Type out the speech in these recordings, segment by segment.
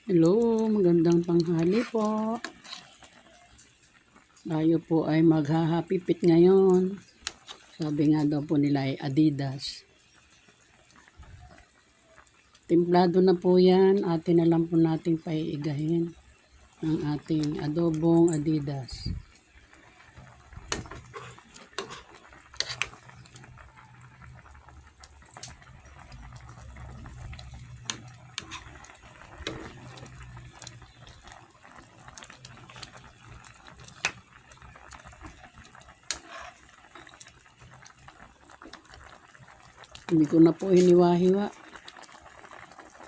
Hello, magandang tanghali po. Tayo po ay maghahapipit ngayon. Sabi nga daw po nila ay Adidas. Timplado na po yan. Atin na lang po nating paiigahin ang ating adobong Adidas. Hindi ko na po hiniwa-hiwa.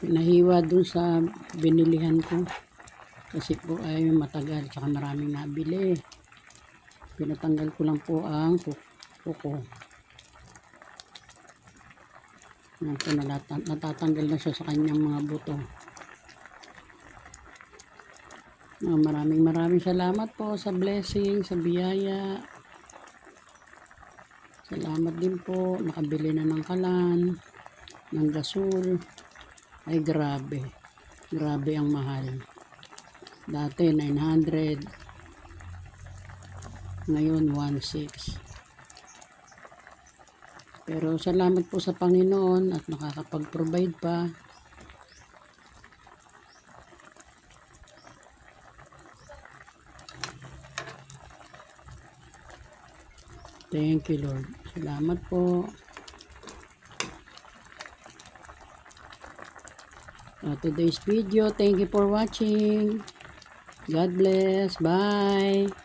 Pinahiwa dun sa binilihan ko. Kasi po ay matagal. Tsaka maraming nabili. Pinatanggal ko lang po ang kuko. Ito, natatanggal na siya sa kanyang mga buto. Maraming salamat po sa blessing, sa biyaya. Salamat din po. Nakabili na ng kalan, ng gasol. Ay grabe. Grabe ang mahal. Dati 900. Ngayon 1,600. Pero salamat po sa Panginoon at nakakapag-provide pa. Thank you, Lord. Salamat po. Today's video. Thank you for watching. God bless. Bye.